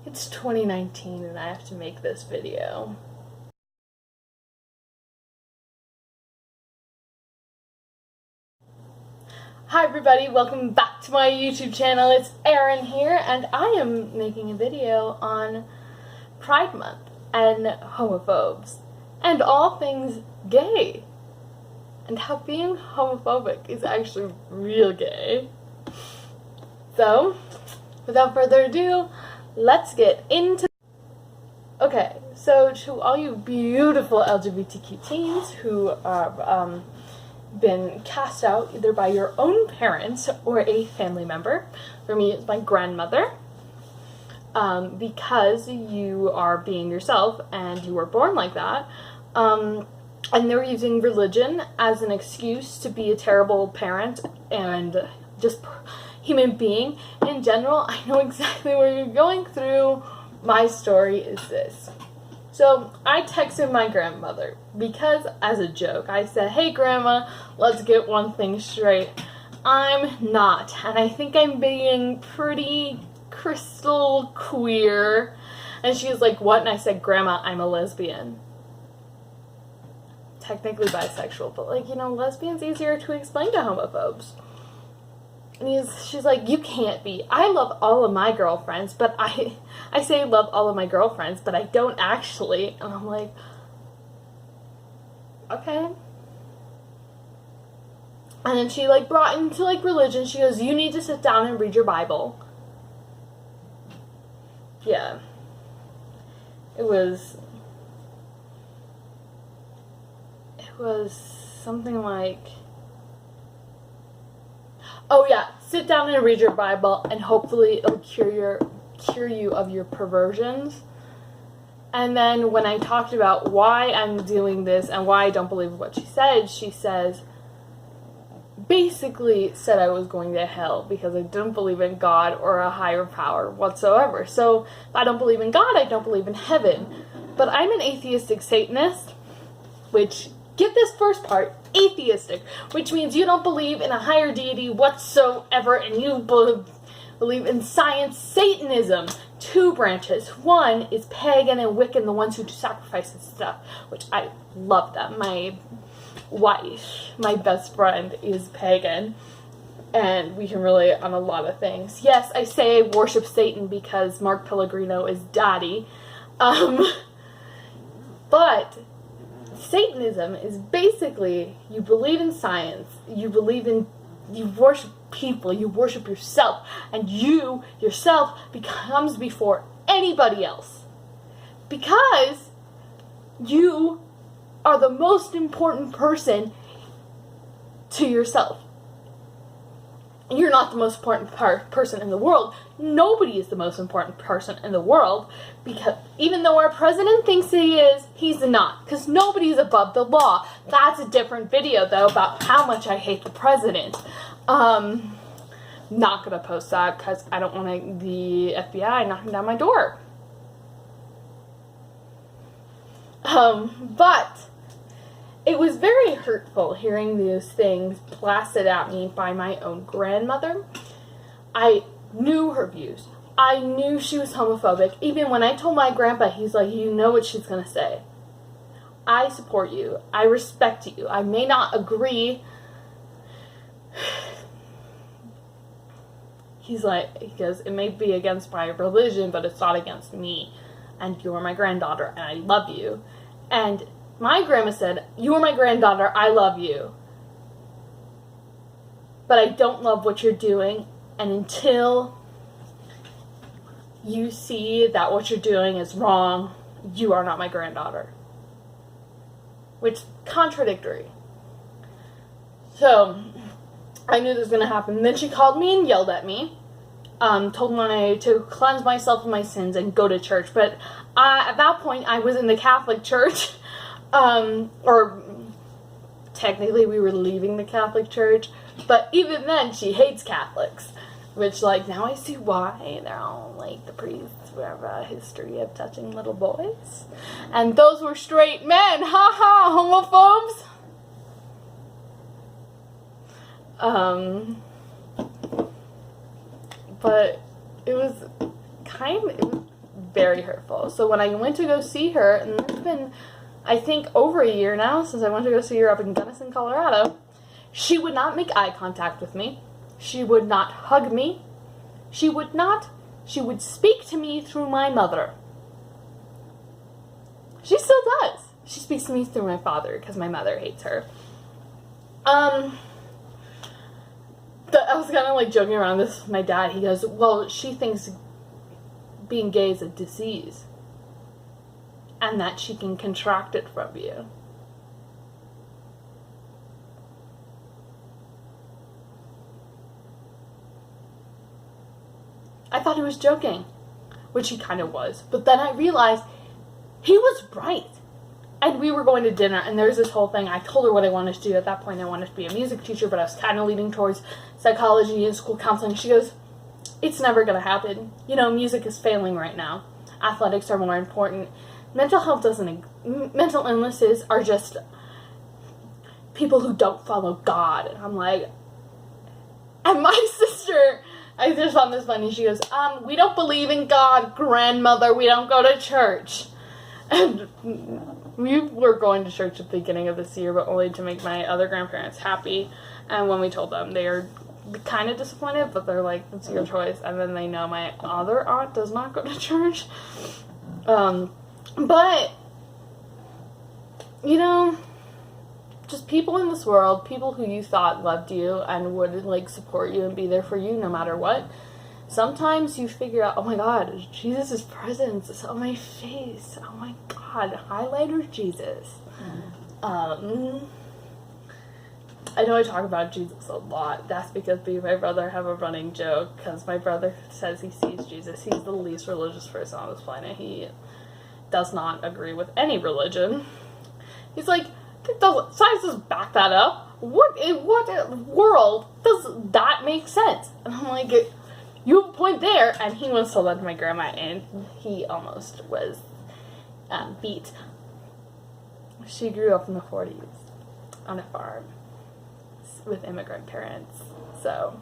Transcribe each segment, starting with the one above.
It's 2019 and I have to make this video. Hi everybody, welcome back to my YouTube channel. It's Erin here and I am making a video on Pride Month and homophobes and all things gay and how being homophobic is actually real gay. So, without further ado, let's get into. Okay, so to all you beautiful LGBTQ teens who are been cast out either by your own parents or a family member, for me it's my grandmother, because you are being yourself and you were born like that, and they're using religion as an excuse to be a terrible parent and just human being in general. I know exactly what you're going through. My story is this. So I texted my grandmother because, as a joke, I said, "Hey grandma, let's get one thing straight. I'm not, and I think I'm being pretty crystal queer." And she was like, "What?" And I said, "Grandma, I'm a lesbian." Technically bisexual, but like, you know, lesbian's easier to explain to homophobes. And she's like, "You can't be. I love all of my girlfriends, but I say I love all of my girlfriends, but I don't actually." And I'm like, okay. And then she like brought into like religion. She goes, "You need to sit down and read your Bible." Yeah. It was something like, "Oh yeah, sit down and read your Bible and hopefully it'll cure you of your perversions." And then when I talked about why I'm doing this and why I don't believe what she says, basically said I was going to hell because I didn't believe in God or a higher power whatsoever. So if I don't believe in God, I don't believe in heaven. But I'm an atheistic Satanist, which, get this first part, atheistic, which means you don't believe in a higher deity whatsoever and you believe in science. Satanism, two branches. One is pagan and Wiccan, the ones who do sacrifices stuff, which I love them. My wife, my best friend, is pagan, and we can relate on a lot of things. Yes, I say I worship Satan because Mark Pellegrino is daddy, but Satanism is basically, you believe in science, you worship people, you worship yourself, and you yourself becomes before anybody else. Because you are the most important person to yourself. You're not the most important person in the world. Nobody is the most important person in the world, because even though our president thinks he is, he's not, because nobody's above the law. That's a different video, though, about how much I hate the president. Not gonna post that because I don't want the FBI knocking down my door. But it was very hurtful hearing these things blasted at me by my own grandmother. I knew her views. I knew she was homophobic. Even when I told my grandpa, he's like, "You know what she's gonna say. I support you. I respect you. I may not agree." He goes, "It may be against my religion, but it's not against me. And you're my granddaughter, and I love you." And my grandma said, "You are my granddaughter, I love you. But I don't love what you're doing, and until you see that what you're doing is wrong, you are not my granddaughter." Which, contradictory. So, I knew this was going to happen. Then she called me and yelled at me. Told me to cleanse myself of my sins and go to church. But at that point, I was in the Catholic Church. Or technically we were leaving the Catholic Church. But even then, she hates Catholics. Which, like, now I see why. They're all, like, the priests who have a history of touching little boys. And those were straight men. Ha ha, homophobes. But it was very hurtful. So when I went to go see her, and it's been, I think, over a year now since I went to go see her up in Gunnison, Colorado, she would not make eye contact with me. She would not hug me. She would speak to me through my mother. She still does. She speaks to me through my father because my mother hates her. I was kind of like joking around this with my dad. He goes, well, she thinks being gay is a disease and that she can contract it from you. I thought he was joking, which he kind of was. But then I realized he was right. And we were going to dinner, and there's this whole thing. I told her what I wanted to do. At that point, I wanted to be a music teacher, but I was kind of leaning towards psychology and school counseling. She goes, it's never going to happen. You know, music is failing right now. Athletics are more important. Mental illnesses are just people who don't follow God. And I'm like, and my sister, I just found this funny. She goes, we don't believe in God, grandmother. We don't go to church. And we were going to church at the beginning of this year, but only to make my other grandparents happy. And when we told them, they are kind of disappointed, but they're like, it's your choice. And then they know my other aunt does not go to church. But, you know, just people in this world, people who you thought loved you and would, like, support you and be there for you no matter what. Sometimes you figure out, oh my God, Jesus' presence is on my face. Oh my God, highlighter Jesus. I know I talk about Jesus a lot. That's because me and my brother have a running joke, because my brother says he sees Jesus. He's the least religious person on this planet. He does not agree with any religion. He's like, science doesn't back that up. What world does that make sense? And I'm like, you have a point there. And he once told that to my grandma, and he almost was beat. She grew up in the 40s on a farm with immigrant parents. So,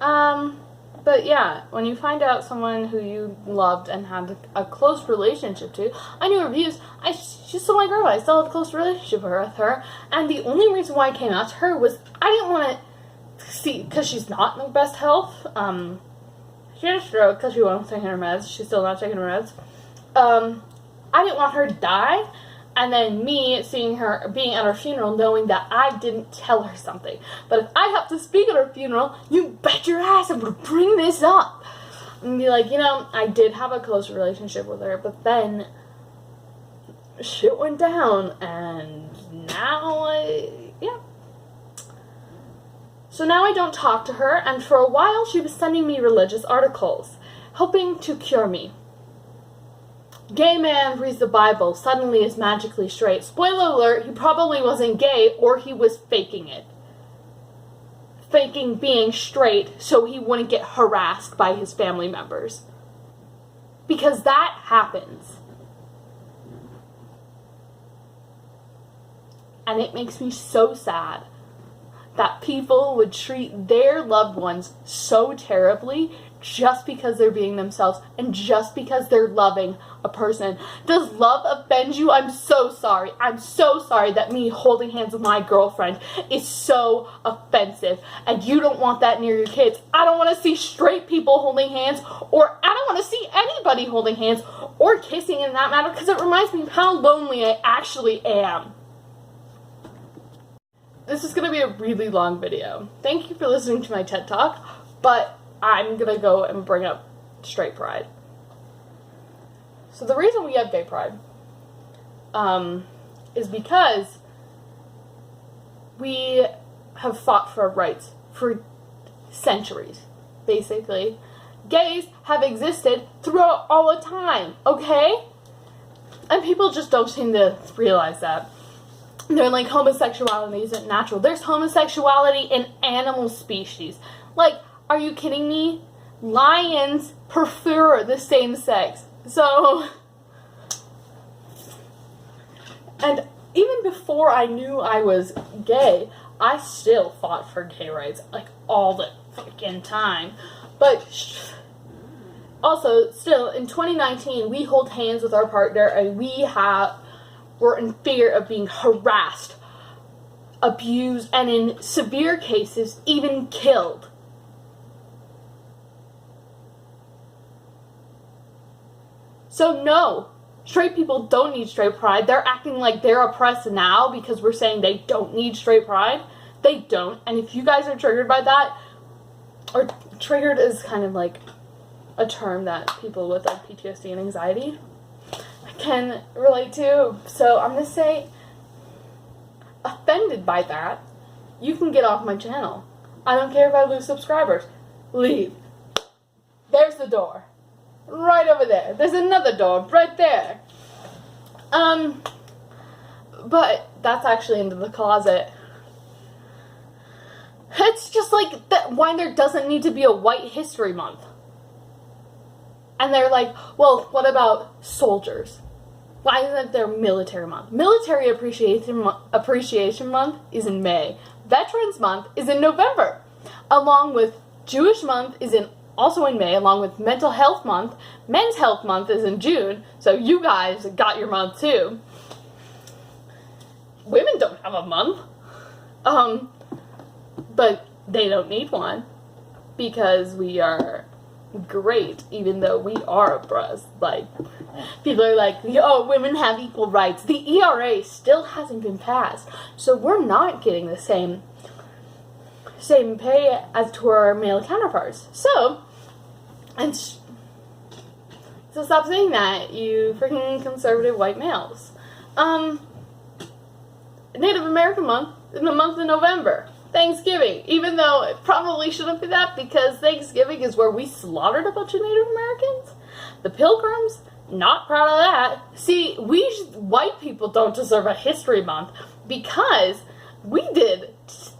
but yeah, when you find out someone who you loved and had a close relationship to, I knew her views. She's still my grandma. I still have a close relationship with her. And the only reason why I came out to her was I didn't want to see, because she's not in the best health. She had a stroke because she wasn't taking her meds. She's still not taking her meds. I didn't want her to die, and then me seeing her, being at her funeral, knowing that I didn't tell her something. But if I have to speak at her funeral, you bet your ass I'm going to bring this up. And be like, you know, I did have a close relationship with her, but then shit went down, and now yeah. So now I don't talk to her, and for a while she was sending me religious articles, hoping to cure me. Gay man reads the Bible, suddenly is magically straight. Spoiler alert, he probably wasn't gay, or he was faking it. Faking being straight so he wouldn't get harassed by his family members. Because that happens. And it makes me so sad that people would treat their loved ones so terribly just because they're being themselves and just because they're loving a person. Does love offend you? I'm so sorry. I'm so sorry that me holding hands with my girlfriend is so offensive, and you don't want that near your kids. I don't want to see straight people holding hands, or I don't want to see anybody holding hands or kissing in that matter, because it reminds me of how lonely I actually am. This is going to be a really long video. Thank you for listening to my TED Talk, but I'm going to go and bring up straight pride. So the reason we have gay pride is because we have fought for rights for centuries, basically. Gays have existed throughout all the time, okay? And people just don't seem to realize that. They're like, homosexuality isn't natural. There's homosexuality in animal species. Like, are you kidding me? Lions prefer the same sex. So, and even before I knew I was gay, I still fought for gay rights, like, all the freaking time. But Also, still, in 2019, we hold hands with our partner and we're in fear of being harassed, abused, and in severe cases, even killed. So no, straight people don't need straight pride. They're acting like they're oppressed now because we're saying they don't need straight pride. They don't. And if you guys are triggered by that, or triggered is kind of like a term that people with like PTSD and anxiety can relate to. So I'm going to say, offended by that, you can get off my channel. I don't care if I lose subscribers. Leave. There's the door. Right over there. There's another door right there. But that's actually into the closet. It's just like that, why there doesn't need to be a White History Month. And they're like, well, what about soldiers? Why isn't there Military Month? Military Appreciation Month is in May. Veterans Month is in November. Along with Jewish Month is also in May, along with Mental Health Month. Men's Health Month is in June, so you guys got your month too. Women don't have a month. But they don't need one because we are great, even though we are oppressed. Like, people are like, oh, women have equal rights. The ERA still hasn't been passed, so we're not getting the same pay as to our male counterparts. So stop saying that, you freaking conservative white males. Native American Month in the month of November. Thanksgiving, even though it probably shouldn't be that, because Thanksgiving is where we slaughtered a bunch of Native Americans. The Pilgrims, not proud of that. See, white people don't deserve a History Month because we did,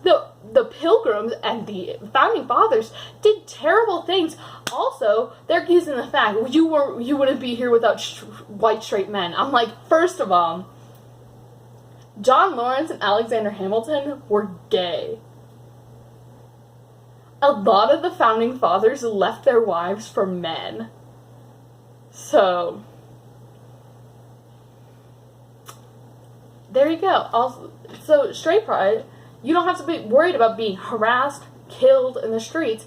the Pilgrims and the Founding Fathers did terrible things. Also, they're using the fact, you wouldn't be here without white straight men. I'm like, first of all, John Lawrence and Alexander Hamilton were gay. A lot of the Founding Fathers left their wives for men. So, there you go. Also, so, straight pride, you don't have to be worried about being harassed, killed in the streets.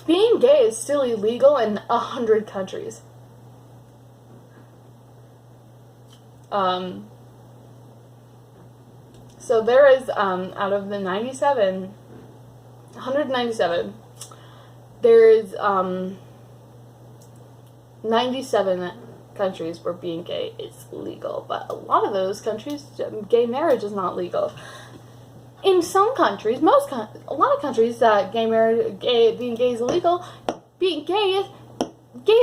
Being gay is still illegal in 100 countries. So there is, out of the 197, there is, 97 countries where being gay is legal, but a lot of those countries, gay marriage is not legal. In some countries, a lot of countries that being gay is illegal, gays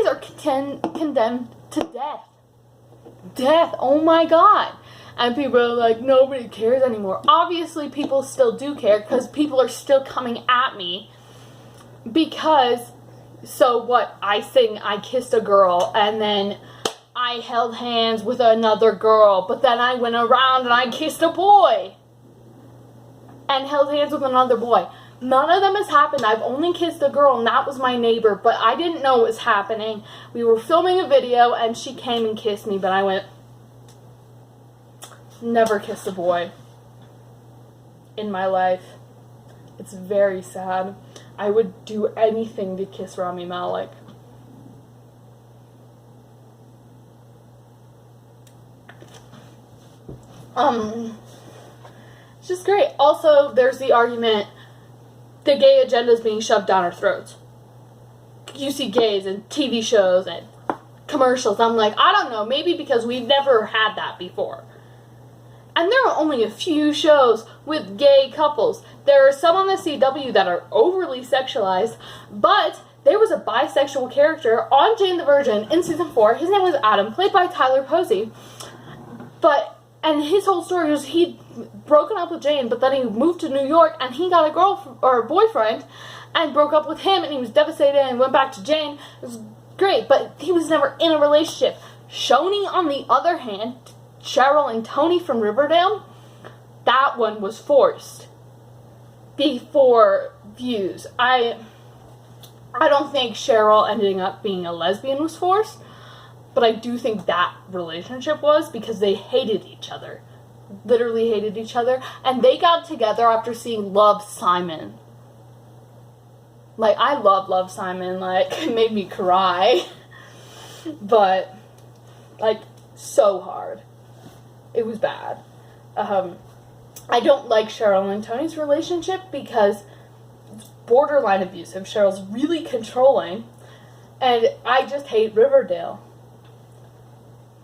are condemned to death. Death, oh my god. And people are like, nobody cares anymore. Obviously, people still do care, because people are still coming at me. Because, so what, I sing, I kissed a girl, and then I held hands with another girl, but then I went around and I kissed a boy. And held hands with another boy. None of them has happened. I've only kissed a girl, and that was my neighbor, but I didn't know it was happening. We were filming a video, and she came and kissed me, but I went, never kissed a boy in my life. It's very sad. I would do anything to kiss Rami Malek. It's just great. Also, there's the argument, the gay agenda is being shoved down our throats. You see gays in TV shows and commercials. I'm like, I don't know, maybe because we've never had that before. And there are only a few shows with gay couples. There are some on the CW that are overly sexualized, but there was a bisexual character on Jane the Virgin in season 4. His name was Adam, played by Tyler Posey. And his whole story was he'd broken up with Jane, but then he moved to New York and he got a girlfriend or a boyfriend and broke up with him, and he was devastated and went back to Jane. It was great, but he was never in a relationship. Shoni, on the other hand, Cheryl and Tony from Riverdale, that one was forced before views. I I don't think Cheryl ending up being a lesbian was forced, but I do think that relationship was, because they hated each other. Literally hated each other. And they got together after seeing Love, Simon. Like, I love Simon. Like, it made me cry. But, like, so hard. It was bad. I don't like Cheryl and Tony's relationship because it's borderline abusive. Cheryl's really controlling. And I just hate Riverdale.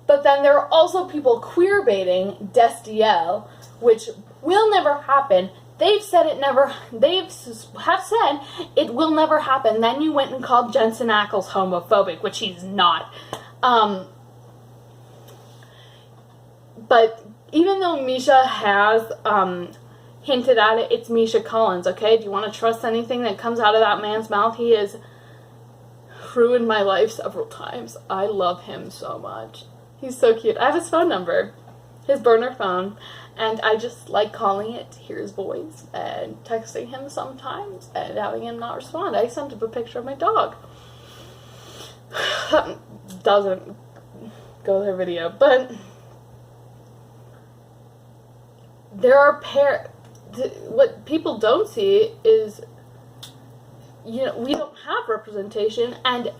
But then there are also people queer baiting Destiel, which will never happen. They've said it will never happen. Then you went and called Jensen Ackles homophobic, which he's not. But even though Misha has hinted at it, it's Misha Collins, okay? Do you want to trust anything that comes out of that man's mouth? He has ruined my life several times. I love him so much. He's so cute. I have his phone number, his burner phone, and I just like calling it to hear his voice and texting him sometimes and having him not respond. I sent him a picture of my dog. That doesn't go with her video, but there are what people don't see is, you know, we don't have representation, and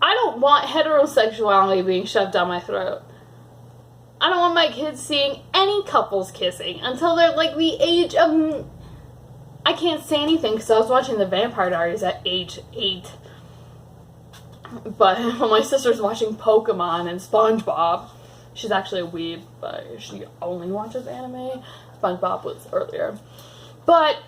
I don't want heterosexuality being shoved down my throat. I don't want my kids seeing any couples kissing until they're like the age of... I can't say anything because I was watching The Vampire Diaries at age 8. But when my sister's watching Pokemon and SpongeBob, she's actually a weeb, but she only watches anime. SpongeBob was earlier. But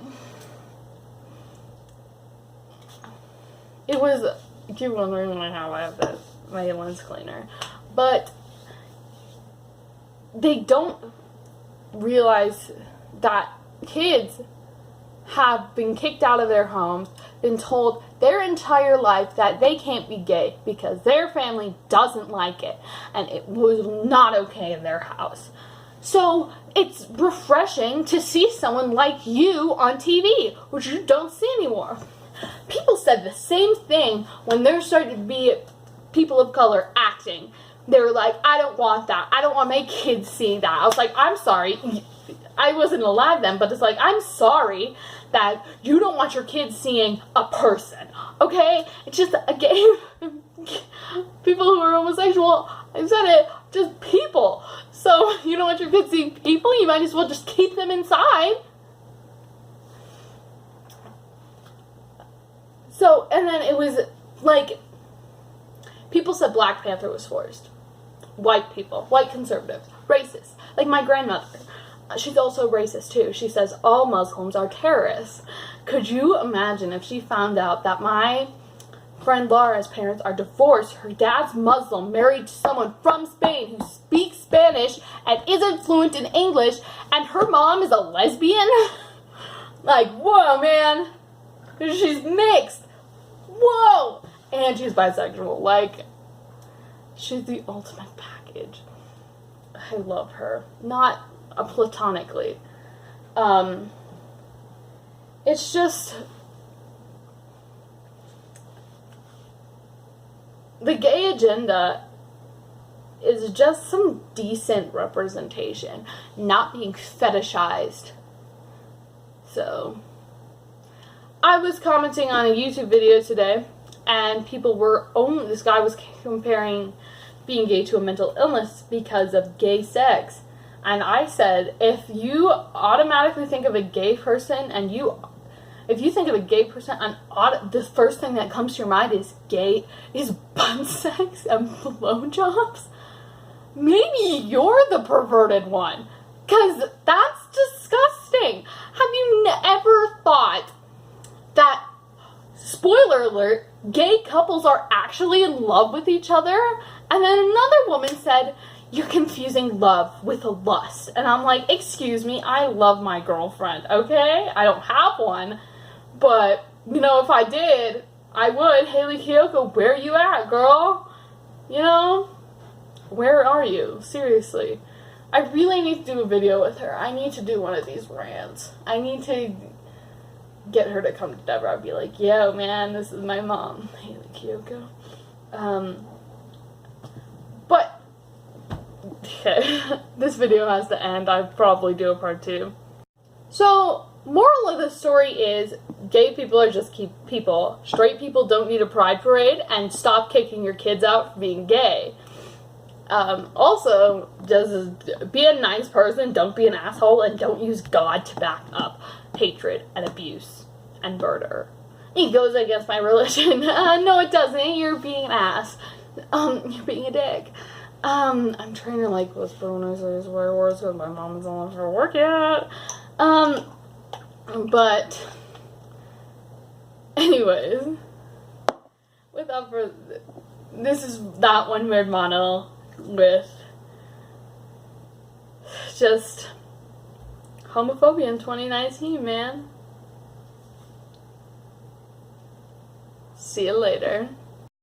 it was... I keep wondering how I have this, my lens cleaner. But they don't realize that kids have been kicked out of their homes, been told their entire life that they can't be gay because their family doesn't like it, and it was not okay in their house. So it's refreshing to see someone like you on TV, which you don't see anymore. People said the same thing when there started to be people of color acting. They were like, I don't want that. I don't want my kids seeing that. I was like, I'm sorry. I wasn't alive then, but it's like, I'm sorry that you don't want your kids seeing a person. Okay? It's just a game. People who are homosexual, I said it, just people. So you don't want your kids seeing people, you might as well just keep them inside. So, and then it was like, people said Black Panther was forced. White people, white conservatives, racist. Like my grandmother, she's also racist too. She says all Muslims are terrorists. Could you imagine if she found out that my friend Laura's parents are divorced, her dad's Muslim, married to someone from Spain who speaks Spanish and isn't fluent in English, and her mom is a lesbian? Like, whoa, man. She's mixed. Whoa! And she's bisexual. Like, she's the ultimate package. I love her. Not platonically. It's just... the gay agenda is just some decent representation, not being fetishized. So, I was commenting on a YouTube video today, and people were this guy was comparing being gay to a mental illness because of gay sex. And I said, if you automatically think of a gay person, and if you think of a gay person, the first thing that comes to your mind is butt sex and blowjobs, maybe you're the perverted one. Because that's disgusting. Have you ever thought that, spoiler alert, gay couples are actually in love with each other? And then another woman said, you're confusing love with lust. And I'm like, excuse me, I love my girlfriend, okay? I don't have one. But, you know, if I did, I would. Haley Kiyoko, where you at, girl? You know? Where are you? Seriously. I really need to do a video with her. I need to do one of these rants. I need to get her to come to Deborah. I'd be like, yo, man, this is my mom. Hey, Kyoko. But, okay, this video has to end. I'd probably do a part 2. So, moral of the story is, gay people are just people. Straight people don't need a pride parade, and stop kicking your kids out for being gay. Also, just be a nice person, don't be an asshole, and don't use God to back up hatred and abuse and murder. It goes against my religion. No, it doesn't. You're being an ass. You're being a dick. I'm trying to, like, whisper when I say swear words because my mom isn't on for work yet. But, anyways, without further, this is that one weird mono with just homophobia in 2019, man. See you later.